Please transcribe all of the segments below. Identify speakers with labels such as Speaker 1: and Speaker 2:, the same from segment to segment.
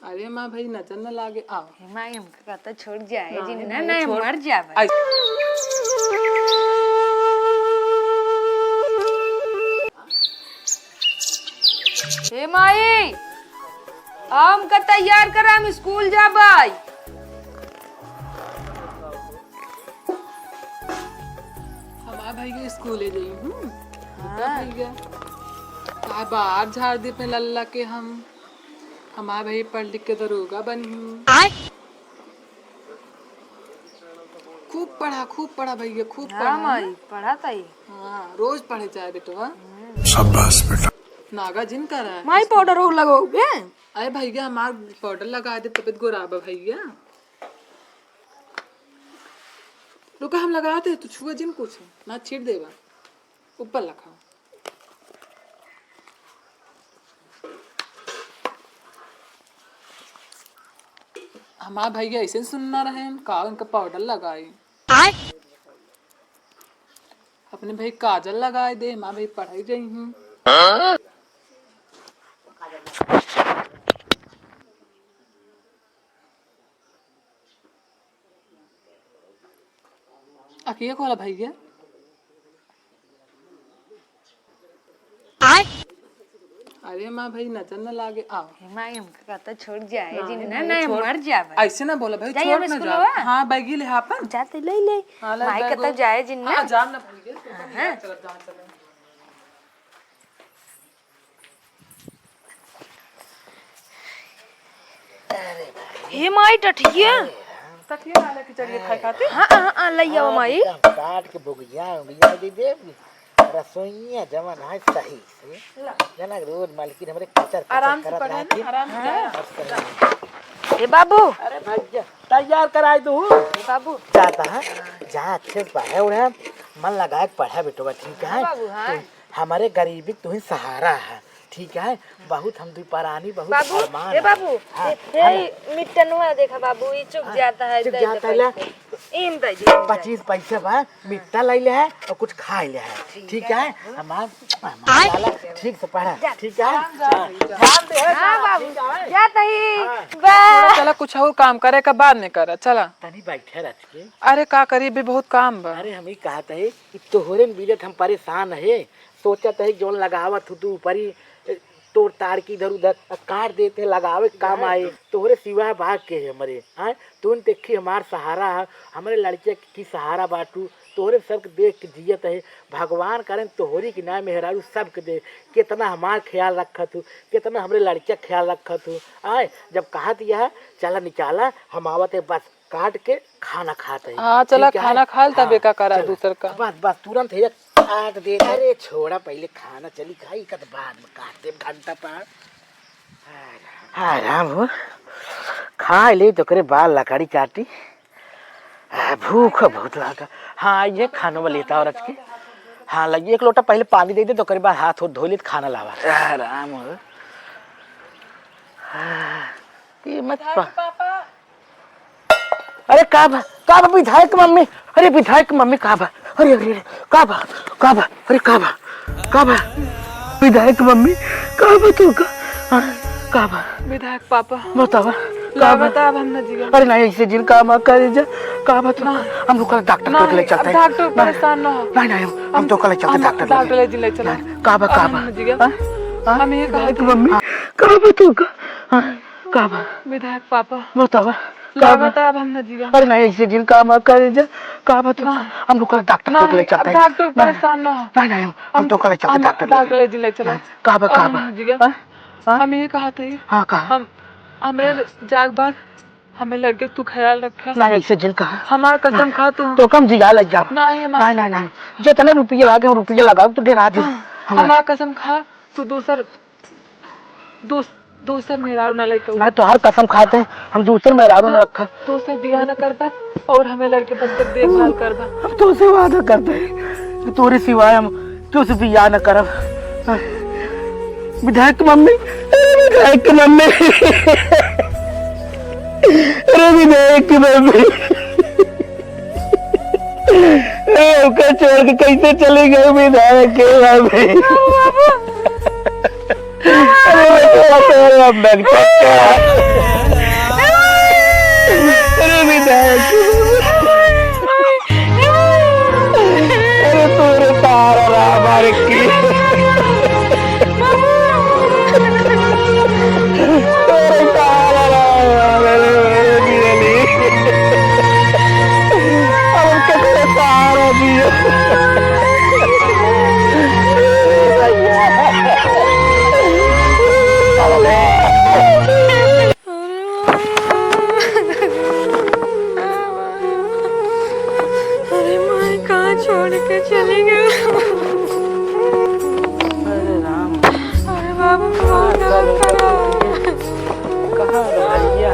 Speaker 1: अरे माँ भाई नजर न लागे आओ।
Speaker 2: माई हमका कहता छोड़ जाए जी ना ना मर जावे। हे माई हम का तैयार करा हम स्कूल जाबाई।
Speaker 1: हमारा भाई के स्कूल ले जाई हूँ। भैया का बाहर झाड़ दे पे लल्ला के हम हमारा भाई पढ़ लिख के दरोगा बनी। खूब पढ़ा भैया खूब पढ़ा।
Speaker 2: माई पढ़ा ताई।
Speaker 1: हाँ रोज पढ़े जाए बेटा।
Speaker 3: शाबाश बेटा।
Speaker 1: नागा जिन कर रहा है
Speaker 2: माई पाउडर हो लगाओगे?
Speaker 1: अरे भैया हमार पाउडर लगा दे तबियत गोराबा भैया। रुका हम लगाते तू छुआ जिन कुछ ना छीट देवा ऊपर लखा। हमारा भैया ऐसे सुनना रहे का उनका पाउडर लगाए अपने भाई काजल लगाए दे। माँ भाई पढ़ाई रही हूँ। अकेले खोला भैया। अरे माँ भाई नजर न लागे आओ।
Speaker 2: माई हमका कहता छोड़ जाए जी ना ना मर जावे।
Speaker 1: ऐसे ना बोला भाई छोड़ ना जा। हाँ बैगी ले हापन
Speaker 2: जाते ले ले। माई कहता जाए जी ना।
Speaker 1: हाँ जान ना भैया। चल चल।
Speaker 2: हे माई टठिया
Speaker 1: तकिया डाले के चलिए खाए खाते।
Speaker 2: हाँ ले आओ माई।
Speaker 4: काट के बुगिया उगिया दे दे रसोईया जमन है सही से जना रोज मालकिन हमरे कचर
Speaker 1: आराम से पढ़े ना आराम से।
Speaker 2: ए बाबू
Speaker 4: अरे भैया तैयार कराई दू
Speaker 2: बाबू
Speaker 4: चाहता है जहाँ अच्छे से पढ़े उड़े मन लगा के पढ़ा बेटवा ठीक है। तो हमारे गरीबी तू ही सहारा है ठीक है। बहुत हम दुपरानी बहुत
Speaker 2: बाबू
Speaker 4: अरमान
Speaker 2: ए बाबू ए मिटनवा देखा बाबू ई चुक जाता है।
Speaker 4: चुक जाता है
Speaker 2: इन दे
Speaker 4: 25 पैसे बा मिट्टा ले ले है और कुछ खा ले है ठीक है। हमार लाला ठीक से पढ़ा ठीक है। ध्यान दे
Speaker 2: हां बाबू जाता ही
Speaker 1: चला कुछ हो काम करे का बाद नहीं करा चला
Speaker 4: तनी बैठे रख के।
Speaker 1: अरे का करी भी बहुत काम बा।
Speaker 4: अरे हम ही कहते है कि तोहरे बिजत हम परेशान है सोचत है जोन लगावत तू ऊपरी तोड़ तार की इधर उधर काट देते लगावे काम आए तोहरे सिवा भाग के है हमारे। हाँ तुम देखी हमार सहारा है हमारे लड़के की सहारा बाटू तोहरे सबके देख के जियत है। भगवान करें तोहरी की ना मेहरारू सबके दे कितना हमार ख्याल रखत हूँ कितना हमारे लड़के ख्याल रखत हूँ। आए जब कहा दिया है चला निकाला हम आवत है बस काट के खाना खाते हैं।
Speaker 1: हाँ चला खाना खा तबे का करा दूसर का
Speaker 4: बस बस तुरंत है काट दे। अरे छोड़ा पहले खाना चली खाई का बाद में काट दे घंटा पार आराम हो खा ले तो करे बाल लकड़ी काटी भूख बहुत लगा। हाँ ये खाना में लेता और के हाँ लगी एक लोटा पहले पानी दे दे तो करे बाद हाथ धो ले खाना लावा आराम हो। ये मत अरे का विधायक मम्मी अरे विधायक मम्मी का अरे अरे का अरे का विधायक मम्मी का तू का
Speaker 1: विधायक पापा
Speaker 4: बतावा
Speaker 1: का बता अब हम न जीवा।
Speaker 4: अरे नहीं ऐसे जिन काम कर जा का बता हम लोग डॉक्टर को ले चलते हैं।
Speaker 1: डॉक्टर परेशान ना हो।
Speaker 4: नहीं हम तो कल चलते
Speaker 1: डॉक्टर ले चला
Speaker 4: का
Speaker 1: हम ये कहा
Speaker 4: मम्मी का तू का
Speaker 1: विधायक पापा
Speaker 4: बतावा
Speaker 1: का बता अब हम न जीवा।
Speaker 4: अरे नहीं ऐसे जिन काम कर जा का बता हम लोग डॉक्टर को ले चलते हैं।
Speaker 1: डॉक्टर परेशान ना हो।
Speaker 4: नहीं हम तो कल चलते
Speaker 1: डॉक्टर ले चला
Speaker 4: का
Speaker 1: हम ये कहा था
Speaker 4: हाँ कहा
Speaker 1: हम हमें जाग बार हमें लड़के तू ख्याल रखा
Speaker 4: नहीं ऐसे जिन कहा
Speaker 1: हमारा कसम खा तू
Speaker 4: तो कम जिया लग जा नहीं जितने रुपये लागे रुपये लगाओ तो देना दे।
Speaker 1: हमारा कसम खा तू दूसर मेहरारू न लेके
Speaker 4: मैं तो हर कसम खाते हैं हम दूसरे मेहरारू न रखा
Speaker 1: दूसरे दिया न करता और हमें लड़के बस तक देखभाल करता।
Speaker 4: हम तो उसे वादा करते हैं तोरे सिवाय हम तुझसे भी याद न करब। विधायक मम्मी विधायक मम्मी अरे विधायक मम्मी छोड़ के कैसे चले गए विधायक मम्मी। अरे तोरे तारा रामार की तोरे तारा रामार बिरली अब ककरे तारा दियो
Speaker 2: अरे माँ कहाँ छोड़ के चले गए?
Speaker 4: अरे राम
Speaker 2: अरे बाबू कहाँ करा?
Speaker 4: कहाँ भैया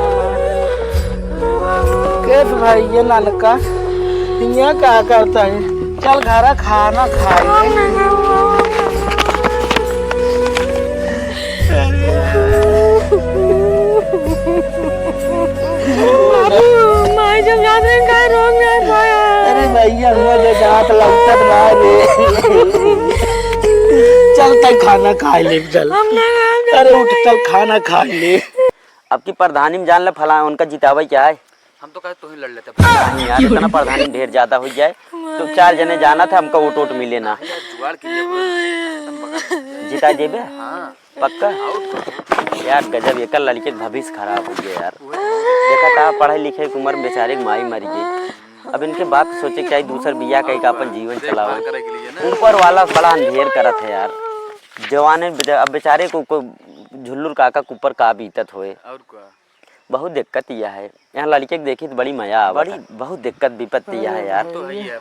Speaker 4: कैस भैया नानका यहाँ क्या करता है? चल घर खाना खाए।
Speaker 2: माँ जब याद नहीं कहा रोग में खाया।
Speaker 4: अरे भैया मुझे जात लगता ना रे। चल तक खाना खा ले चल। अरे उठ चल खाना खा ले।
Speaker 3: अब की प्रधानी में जान ले फला उनका जितावे क्या है।
Speaker 1: हम तो कहते तू ही लड़ लेते
Speaker 3: प्रधानी यार इतना प्रधानी ढेर ज्यादा हो जाए तो 4 जने जाना था हमका वोट मिले ना
Speaker 1: जुगाड़ कीजिए
Speaker 3: जिता जेबे
Speaker 1: हाँ
Speaker 3: पक्का यार गजब एक लड़के का भविष्य खराब हो गया यार। देखा था पढ़ाई लिखे की उम्र बेचारे की माई मरी गई। अब इनके बाप सोचे क्या दूसर बिया कहीं का अपन जीवन चलाओ ऊपर वाला बड़ा अंधेर करत है यार। जवाने अब बेचारे को झुल्लुर काका ऊपर का बीतत होए
Speaker 1: और क्या
Speaker 3: बहुत दिक्कत यह है। यहाँ लड़के को देखी तो बड़ी मजा आ बड़ी बहुत दिक्कत विपत्ति यह है यार।
Speaker 1: तो है भैया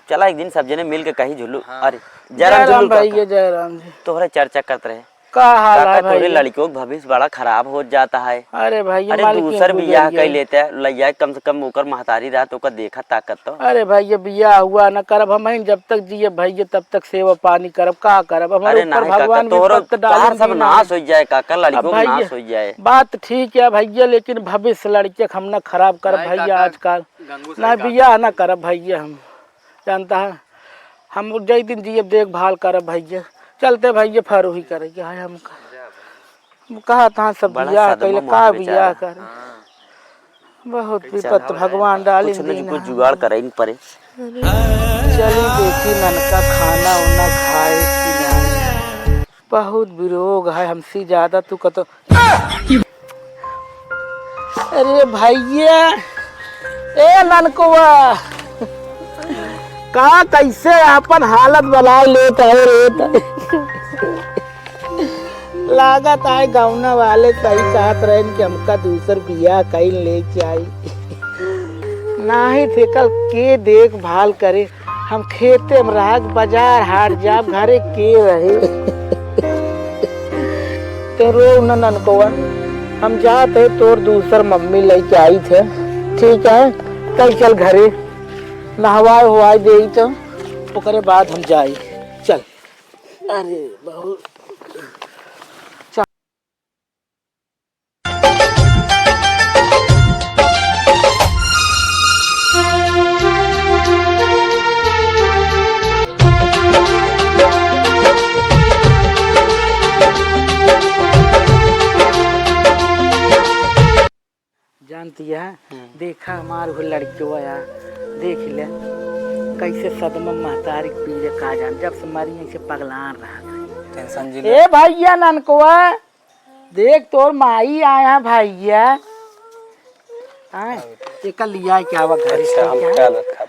Speaker 3: चला एक दिन सब जने मिल के कहीं झुल्लू अरे
Speaker 4: जयराम भैया जयराम जी
Speaker 3: तोहरे चर्चा करते रहे
Speaker 4: का हाल है
Speaker 3: काका तोरे
Speaker 4: भैया?
Speaker 3: लड़कियों का भविष्य बड़ा खराब हो जाता है।
Speaker 4: अरे भैया
Speaker 3: अरे दूसर बियाह कर लेते हैं लैया कम से कम ओकर महतारी रहा तो ओकर देखा ताकत तो।
Speaker 4: अरे भैया बियाह हुआ न करब हम जब तक जिये भैया तब तक सेवा पानी करब का करब हमारे
Speaker 3: अरे
Speaker 4: ऊपर
Speaker 3: नहीं काका
Speaker 4: भगवान
Speaker 3: तोरो
Speaker 4: विपत्त
Speaker 3: तार
Speaker 4: डालेंगे
Speaker 3: सब
Speaker 4: ना।
Speaker 3: नाश हो जाए काका लड़कियों
Speaker 4: अब
Speaker 3: का
Speaker 4: भैया,
Speaker 3: नाश हो जाए।
Speaker 4: बात ठीक है भैया लेकिन भविष्य लड़के हम न खराब करब
Speaker 1: नहीं
Speaker 4: भैया
Speaker 1: काका,
Speaker 4: आजकल
Speaker 1: गंगू
Speaker 4: ना बियाह न करब भैया हम जानता है हम जय दिन जिये देखभाल करब भैया चलते भैया फरोही करेंगे हाय हम कहा था सब
Speaker 3: बड़ा
Speaker 4: बियाह
Speaker 3: सदमा
Speaker 4: कैले
Speaker 3: मोह
Speaker 4: का
Speaker 3: बेचारा।
Speaker 4: बियाह करे बहुत विपत्त भगवान डाली
Speaker 3: कुछ न कुछ जुगाड़ करे इन परे।
Speaker 4: चली देखी ननका खाना उना खाए कि नहीं बहुत विरोग है हमसे ज्यादा तू कतो। अरे भैया ए ननकुआ का कैसे अपन हालत बना लेता है रे लागत आए गाँव वाले सही चाहत रहे कि हमका दूसर बियाह कहीं लेके आई नाही थे कल के देखभाल करे हम खेते में रह बाजार हाट जाब घरे के रहे ते रो नन को हम जाते तोर दूसर मम्मी लेके आई थे ठीक है कल चल घरे नहवाए हुआई दे तो ओकरे बाद हम जाई चल। अरे बहुत जानती है देखा हमार वो लड़कियों यार देख ले कैसे सदमा महतारी पीले का जान जब से मरी ऐसे पगलान रहा
Speaker 1: टेंशन जी
Speaker 4: ए भैया ननकुआ देख तोर माई आया भैया एक लिया क्या हुआ घर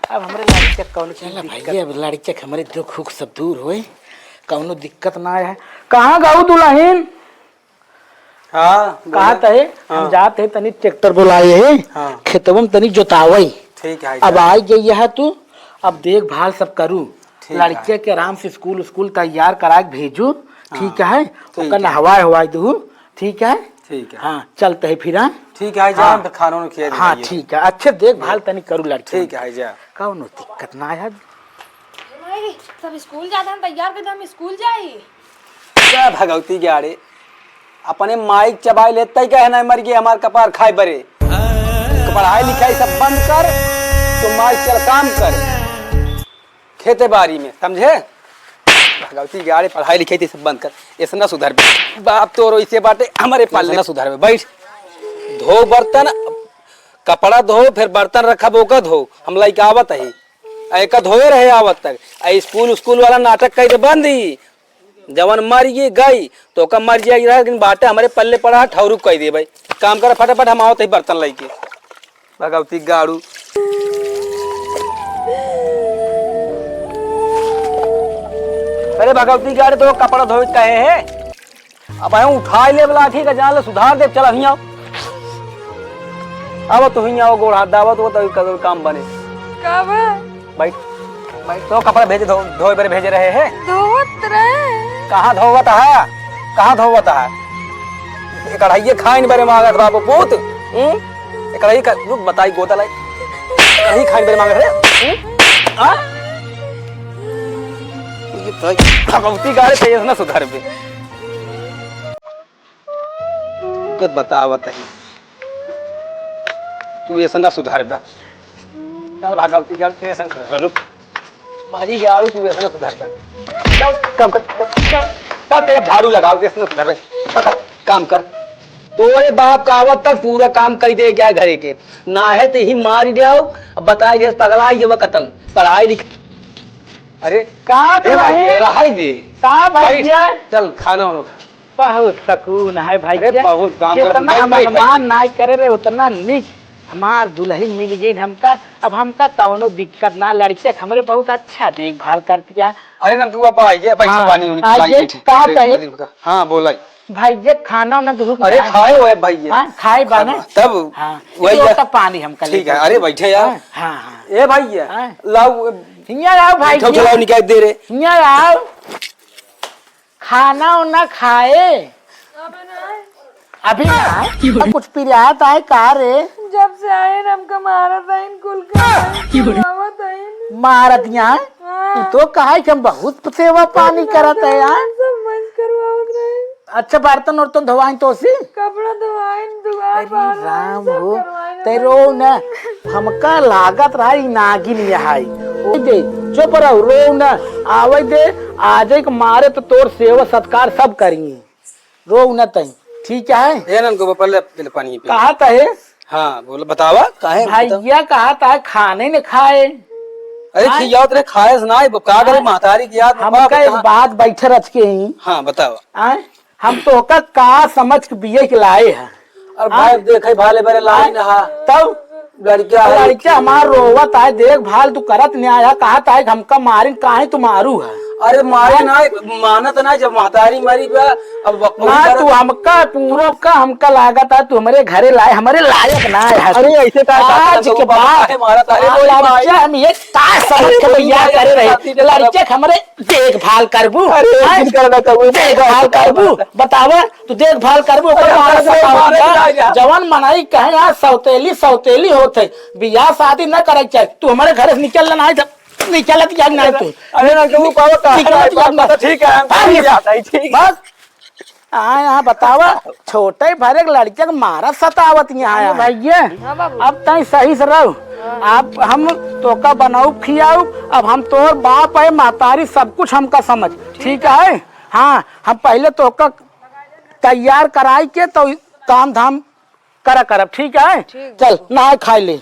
Speaker 4: अब हमारे लड़के कौन भैया लड़के हमारे दुख उख सब दूर हुए कौनो दिक्कत ना है। कहाँ गाऊ दुल्हन
Speaker 5: हाँ
Speaker 4: कहा तहे हम जाते हैं तनी ट्रैक्टर बुलाए है
Speaker 5: हाँ
Speaker 4: खेतों में तनी जोतावई
Speaker 5: ठीक है
Speaker 4: अब आई गई है तू अब देखभाल सब करूँ लड़के के आराम से स्कूल तैयार करा के भेजू ठीक है ओकर नहवाए हवाई दू ठीक है हाँ चलते है फिर
Speaker 5: ठीक है जा फिर खाना उन्हें खिला
Speaker 4: हाँ ठीक है अच्छे देखभाल तनी करू लड़के
Speaker 5: ठीक है जा
Speaker 4: कौनो दिक्कत ना है।
Speaker 2: सब स्कूल जाते हैं तैयार करते हम स्कूल जाई
Speaker 5: क्या भगवती गाड़े अपने माइक चबाई लेते ही कहना मर गए हमार कपार खाए बरे पढ़ाई लिखाई सब बंद कर तो माइक चल काम कर खेते बाड़ी में समझे भगवती गाड़े पढ़ाई लिखाई थी सब बंद कर ऐसा ना सुधर बाप तो इसे बाटे हमारे पाले ना सुधर बैठ धो बर्तन कपड़ा धो फिर बर्तन रखब ओका धो, हम लइका आवत है एक धोए रहे आवत तक। स्कूल वाला नाटक कई दे बंदी, जवन मर गई तो ओका मर जाएगी रहा, लेकिन बाटे हमारे पल्ले पड़ा ठौरू कह दे भाई। काम कर फटाफट, हम आवत है बर्तन लेके। भगवती गाड़ू अरे भगवती गाड़ी तो कपड़ा धोए कहे है, अब आए उठा ले बोला ठीक है, जान ले सुधार दे। चल अभी आओ, अब तो ही आओ, गोड़ हाथ दावत हो तो काम बने।
Speaker 2: कब
Speaker 5: बैठ बैठ, तो कपड़ा भेजे धोए बरे भेजे रहे हैं।
Speaker 2: धोवत रहे?
Speaker 5: कहाँ धोवत है, कहाँ धोवत है? कढ़ाइये खाइन बरे मांगत बाबू पूत। कढ़ाई का रुक बताई गोता लाई, कढ़ाई खाइन बरे मांगत है। भगवती गाड़ी चाहिए ना सुधार पे। कुछ बतावत है तू ऐसा ना सुधार बा। चल भगवती गाड़ी से ऐसा कर रुक, भाजी गाड़ी तू ऐसा ना सुधार बा। चल काम कर, चल तेरे झाड़ू लगाओ ऐसा ना सुधार बा। काम कर, तोरे बाप का आवत तक पूरा काम कर दे क्या घरे के, ना है तो ही मार जाओ। अब बताई दे पगला ये खत्म पढ़ाई लिख। अरे कहाँ रहाई दे चल खाना वाना।
Speaker 4: बहुत सुकून है भाई,
Speaker 5: बहुत काम
Speaker 4: जितना मेहमान ना करे रे उतना निक हमार दुल्हन मिल गई हमका। अब हमका कौनो दिक्कत ना, लड़के हमरे बहुत अच्छा देखभाल करती है।
Speaker 5: अरे ना तू पैसा पानी। हाँ बोला
Speaker 4: भाई ये खाना ना दूर।
Speaker 5: अरे खाए हुए भाई ये
Speaker 4: खाए बाना
Speaker 5: तब
Speaker 4: हाँ,
Speaker 5: वही
Speaker 4: तो पानी हम कर।
Speaker 5: ठीक है। अरे बैठे यार।
Speaker 4: हाँ हाँ
Speaker 5: ए भाई ये लाओ
Speaker 4: आओ भाई,
Speaker 5: निकाल दे रे।
Speaker 4: आओ खाना ना खाए अभी ना कुछ पिरियात आए का रे?
Speaker 2: जब से आए हमका मारत है कुल का
Speaker 4: मारत यहाँ तो कहा कि हम बहुत सेवा पानी करत है यार।
Speaker 2: समझ करवावत रहे।
Speaker 4: अच्छा बर्तन और तो धोवाई तो सी
Speaker 2: कपड़ा धोवाइन दुआर
Speaker 4: अरे राम हो तेरो न हमका लागत रही नागिन यहाई ओ दे चुप रहो रो न आवे दे आजे के मारे तो तोर सेवा सत्कार सब करिए रो न तई ठीक है।
Speaker 5: ए नन को पहले पानी पी।
Speaker 4: कहा था
Speaker 5: हाँ बोलो बतावा काहे
Speaker 4: भैया कहा था खाने ने खाए।
Speaker 5: अरे खियाओ तेरे खाए ना का करे महतारी की याद
Speaker 4: हमका एक बात बैठे रच के ही।
Speaker 5: हाँ बतावा
Speaker 4: हम तो का समझ के बिये के लाए हैं।
Speaker 5: और भाई देखे भाले बरे लाई नहा
Speaker 4: तब लड़का हमार रोवत है देखभाल तू करत नहीं आया कहा था हमका मारिन काहे तू मारू है।
Speaker 5: अरे मारे ना मानत ना जब महतारी मरी अब
Speaker 4: ना तू हमका पूरा का हमका लागत है तू हमारे घरे लाए हमारे लायक ना है।
Speaker 5: अरे ऐसे
Speaker 4: आज के बाद हम ये का समझ के भैया करे रहे लड़के हमारे देखभाल करबू देखभाल करबू बतावा तू देखभाल करबू जवान मनाई कहे यार सौतेली सौतेली होते बियाह शादी न करे चाहिए तू हमारे घर से निकल ना निकलत यार ना तू।
Speaker 5: अरे ना तू पावा ठीक है ठीक बस
Speaker 4: यहाँ बतावा छोटे भरे लड़के के मारा सतावत यहाँ भैया। अब तई सही से रहो आप हम तो का बनाऊ खियाऊ अब हम तोर बाप है महतारी सब कुछ हमका समझ ठीक है। हाँ हम पहले तो का तैयार कराई के तो काम धाम करब ठीक है। चल ना खाई ले